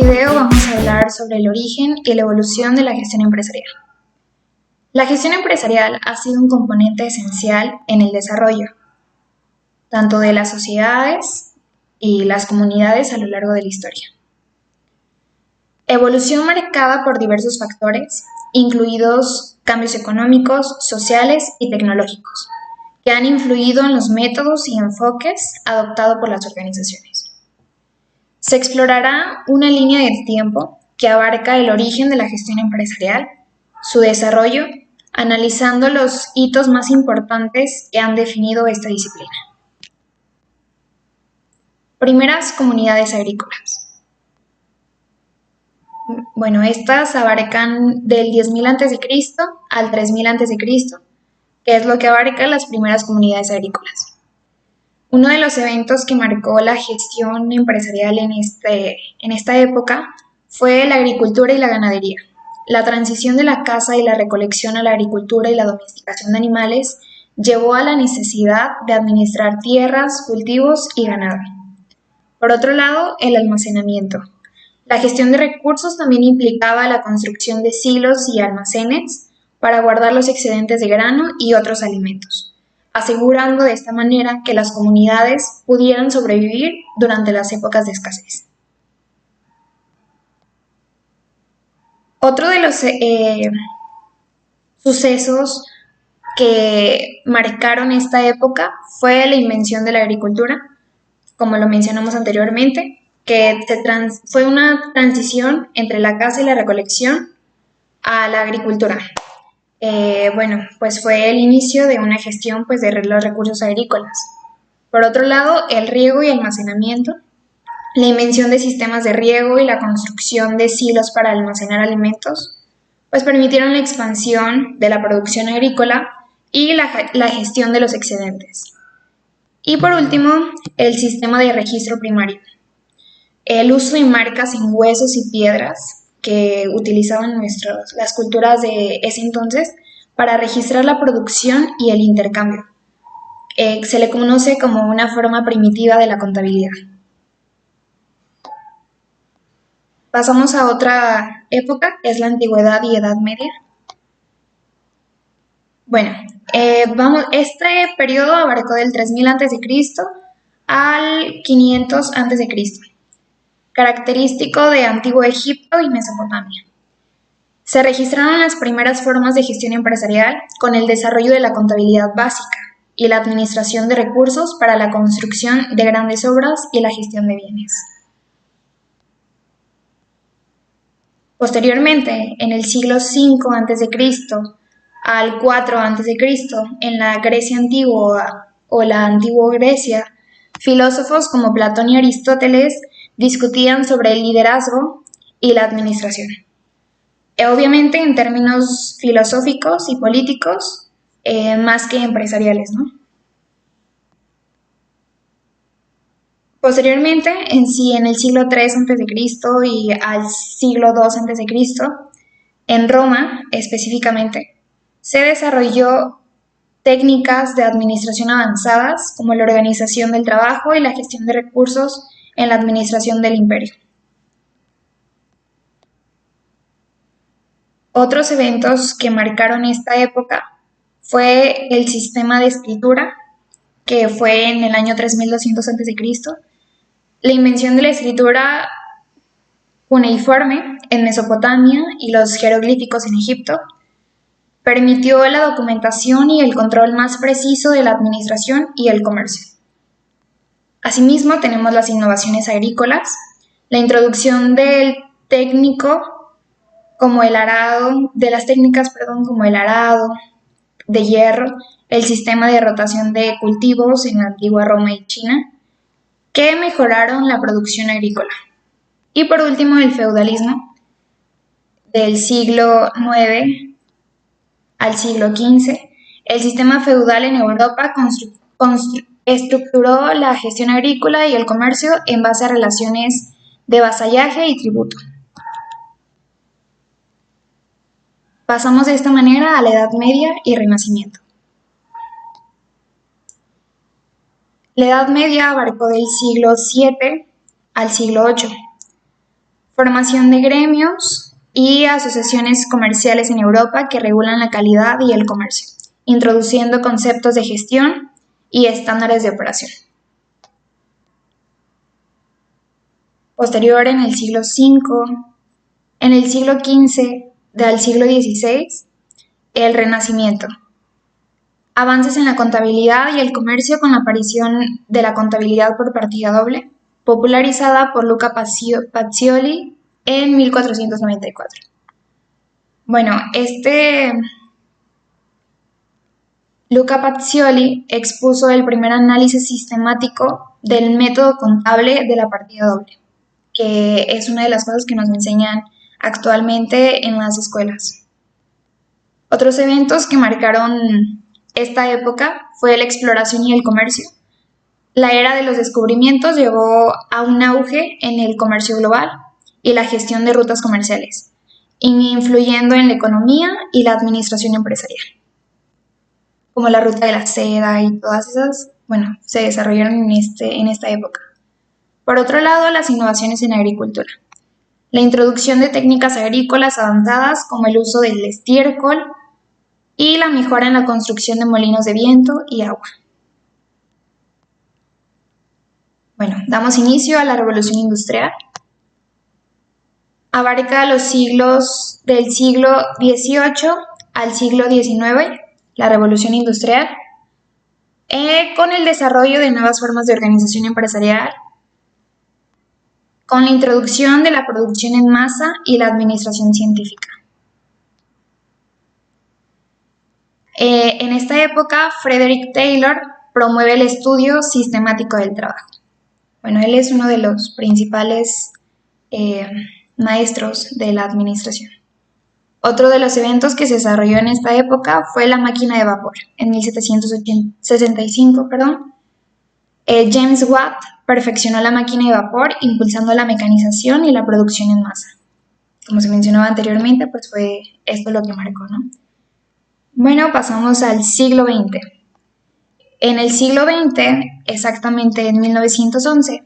video vamos a hablar sobre el origen y la evolución de la gestión empresarial. La gestión empresarial ha sido un componente esencial en el desarrollo, tanto de las sociedades y las comunidades a lo largo de la historia. Evolución marcada por diversos factores, incluidos cambios económicos, sociales y tecnológicos, que han influido en los métodos y enfoques adoptados por las organizaciones. Se explorará una línea de tiempo que abarca el origen de la gestión empresarial, su desarrollo, analizando los hitos más importantes que han definido esta disciplina. Primeras comunidades agrícolas. Bueno, estas abarcan del 10.000 a.C. al 3.000 a.C., que es lo que abarca las primeras comunidades agrícolas. Uno de los eventos que marcó la gestión empresarial en esta época fue la agricultura y la ganadería. La transición de la caza y la recolección a la agricultura y la domesticación de animales llevó a la necesidad de administrar tierras, cultivos y ganado. Por otro lado, el almacenamiento. La gestión de recursos también implicaba la construcción de silos y almacenes para guardar los excedentes de grano y otros alimentos, asegurando de esta manera que las comunidades pudieran sobrevivir durante las épocas de escasez. Otro de los sucesos que marcaron esta época fue la invención de la agricultura, como lo mencionamos anteriormente, que fue una transición entre la caza y la recolección a la agricultura. Pues fue el inicio de una gestión de los recursos agrícolas. Por otro lado, el riego y almacenamiento, la invención de sistemas de riego y la construcción de silos para almacenar alimentos, pues permitieron la expansión de la producción agrícola y la gestión de los excedentes. Y por último, el sistema de registro primario. El uso de marcas en huesos y piedras que utilizaban las culturas de ese entonces para registrar la producción y el intercambio. Se le conoce como una forma primitiva de la contabilidad. Pasamos a otra época, que es la Antigüedad y Edad Media. Bueno, este periodo abarcó del 3000 a.C. al 500 a.C., característico de Antiguo Egipto y Mesopotamia. Se registraron las primeras formas de gestión empresarial con el desarrollo de la contabilidad básica y la administración de recursos para la construcción de grandes obras y la gestión de bienes. Posteriormente, en el siglo V a.C. al 4 a.C., en la Grecia antigua o la antigua Grecia, filósofos como Platón y Aristóteles discutían sobre el liderazgo y la administración. Obviamente en términos filosóficos y políticos, más que empresariales, ¿no? Posteriormente, en el siglo III a.C. y al siglo II a.C., en Roma específicamente, se desarrolló técnicas de administración avanzadas como la organización del trabajo y la gestión de recursos en la administración del imperio. Otros eventos que marcaron esta época fue el sistema de escritura, que fue en el año 3200 a.C., la invención de la escritura cuneiforme en Mesopotamia y los jeroglíficos en Egipto, permitió la documentación y el control más preciso de la administración y el comercio. Asimismo, tenemos las innovaciones agrícolas, la introducción del técnico como el arado, de las técnicas, como el arado de hierro, el sistema de rotación de cultivos en la antigua Roma y China, que mejoraron la producción agrícola. Y por último, el feudalismo, del siglo IX al siglo XV. El sistema feudal en Europa estructuró la gestión agrícola y el comercio en base a relaciones de vasallaje y tributo. Pasamos de esta manera a la Edad Media y Renacimiento. La Edad Media abarcó del siglo VII al siglo VIII. Formación de gremios y asociaciones comerciales en Europa que regulan la calidad y el comercio, introduciendo conceptos de gestión y estándares de operación. Posterior, en el siglo V, en el siglo XV al siglo XVI, el Renacimiento. Avances en la contabilidad y el comercio con la aparición de la contabilidad por partida doble, popularizada por Luca Pacioli en 1494. Bueno, Luca Pacioli expuso el primer análisis sistemático del método contable de la partida doble, que es una de las cosas que nos enseñan actualmente en las escuelas. Otros eventos que marcaron esta época fue la exploración y el comercio. La era de los descubrimientos llevó a un auge en el comercio global y la gestión de rutas comerciales, influyendo en la economía y la administración empresarial, como la ruta de la seda y todas esas, se desarrollaron en esta época. Por otro lado, las innovaciones en agricultura. La introducción de técnicas agrícolas avanzadas como el uso del estiércol y la mejora en la construcción de molinos de viento y agua. Damos inicio a la Revolución Industrial. Abarca los siglos del siglo XVIII al siglo XIX, la Revolución Industrial, con el desarrollo de nuevas formas de organización empresarial, con la introducción de la producción en masa y la administración científica. En esta época, Frederick Taylor promueve el estudio sistemático del trabajo. Él es uno de los principales maestros de la administración. Otro de los eventos que se desarrolló en esta época fue la máquina de vapor. En 1765, James Watt perfeccionó la máquina de vapor, impulsando la mecanización y la producción en masa. Como se mencionaba anteriormente, pues fue esto lo que marcó, ¿no? Pasamos al siglo XX. En el siglo XX, exactamente en 1911,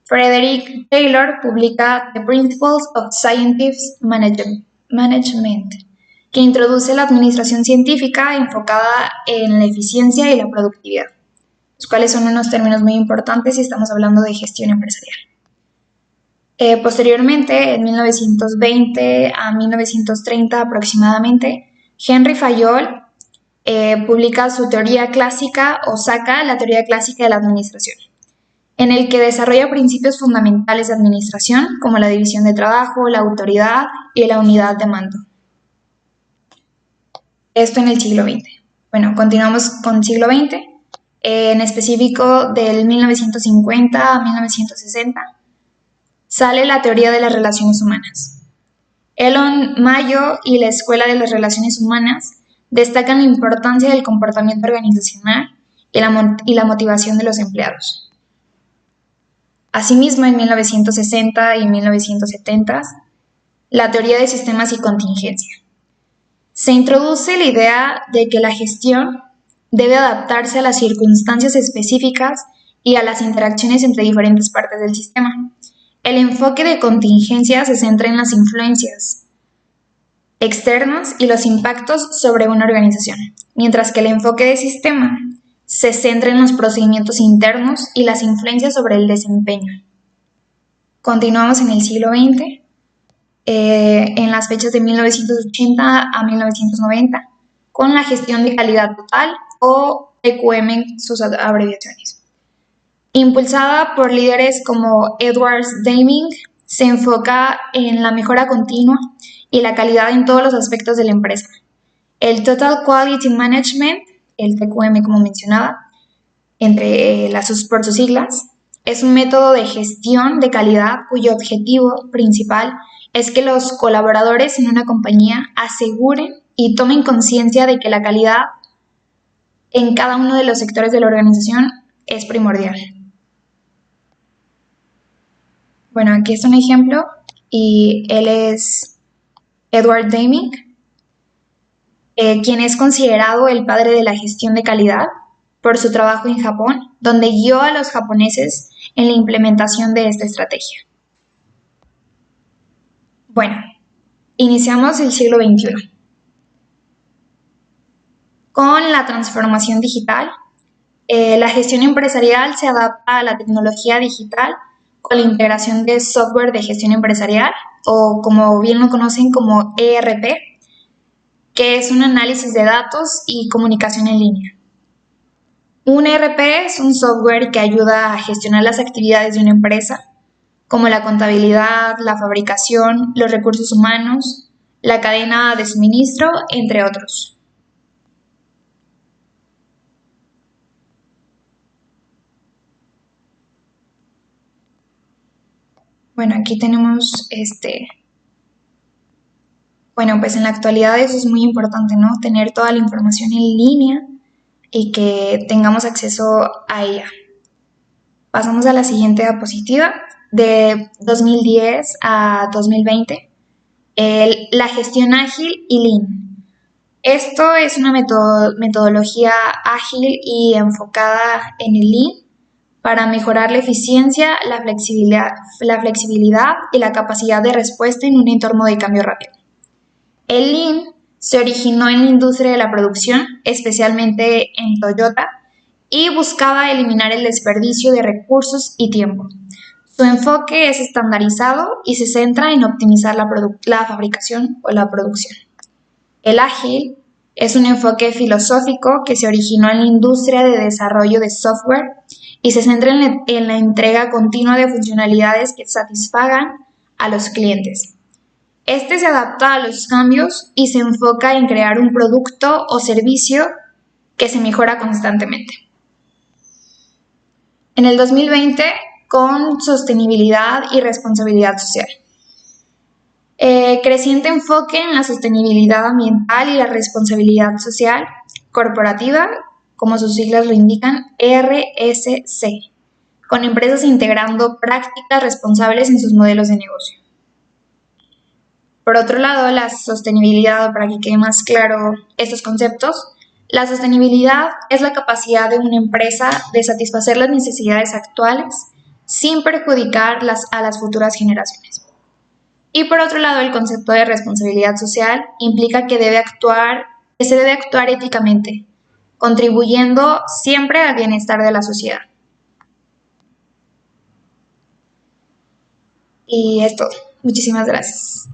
Frederick Taylor publica The Principles of Scientific Management, que introduce la administración científica enfocada en la eficiencia y la productividad, los cuales son unos términos muy importantes si estamos hablando de gestión empresarial. Posteriormente, en 1920 a 1930 aproximadamente, Henry Fayol publica su teoría clásica o saca la teoría clásica de la administración, en el que desarrolla principios fundamentales de administración como la división de trabajo, la autoridad y la unidad de mando. Esto en el siglo XX. Continuamos con el siglo XX, en específico del 1950 a 1960, sale la teoría de las relaciones humanas. Elon Mayo y la Escuela de las Relaciones Humanas destacan la importancia del comportamiento organizacional y la motivación de los empleados. Asimismo, en 1960 y 1970, la teoría de sistemas y contingencia. Se introduce la idea de que la gestión debe adaptarse a las circunstancias específicas y a las interacciones entre diferentes partes del sistema. El enfoque de contingencia se centra en las influencias externas y los impactos sobre una organización, mientras que el enfoque de sistema se centra en los procedimientos internos y las influencias sobre el desempeño. Continuamos en el siglo XX, en las fechas de 1980 a 1990, con la gestión de calidad total o TQM, sus abreviaciones. Impulsada por líderes como Edward Deming, se enfoca en la mejora continua y la calidad en todos los aspectos de la empresa. El Total Quality Management, el TQM como mencionaba, por sus siglas, es un método de gestión de calidad cuyo objetivo principal es que los colaboradores en una compañía aseguren y tomen conciencia de que la calidad en cada uno de los sectores de la organización es primordial. Aquí es un ejemplo y él es Edward Deming, quien es considerado el padre de la gestión de calidad por su trabajo en Japón, donde guió a los japoneses en la implementación de esta estrategia. Bueno, iniciamos el siglo XXI. Con la transformación digital, la gestión empresarial se adapta a la tecnología digital con la integración de software de gestión empresarial, o como bien lo conocen como ERP, que es un análisis de datos y comunicación en línea. Un ERP es un software que ayuda a gestionar las actividades de una empresa, como la contabilidad, la fabricación, los recursos humanos, la cadena de suministro, entre otros. Bueno, aquí tenemos bueno, pues en la actualidad eso es muy importante, ¿no? Tener toda la información en línea y que tengamos acceso a ella. Pasamos a la siguiente diapositiva. De 2010 a 2020, la gestión ágil y Lean. Esto es una metodología ágil y enfocada en el Lean para mejorar la eficiencia, la flexibilidad y la capacidad de respuesta en un entorno de cambio rápido. El Lean se originó en la industria de la producción, especialmente en Toyota, y buscaba eliminar el desperdicio de recursos y tiempo. Su enfoque es estandarizado y se centra en optimizar la fabricación o la producción. El ágil es un enfoque filosófico que se originó en la industria de desarrollo de software y se centra en la entrega continua de funcionalidades que satisfagan a los clientes. Este se adapta a los cambios y se enfoca en crear un producto o servicio que se mejora constantemente. En el 2020, con sostenibilidad y responsabilidad social. Creciente enfoque en la sostenibilidad ambiental y la responsabilidad social corporativa, como sus siglas lo indican, RSC, con empresas integrando prácticas responsables en sus modelos de negocio. Por otro lado, la sostenibilidad, para que quede más claro estos conceptos, la sostenibilidad es la capacidad de una empresa de satisfacer las necesidades actuales sin perjudicar a las futuras generaciones. Y por otro lado, el concepto de responsabilidad social implica que se debe actuar éticamente, contribuyendo siempre al bienestar de la sociedad. Y es todo. Muchísimas gracias.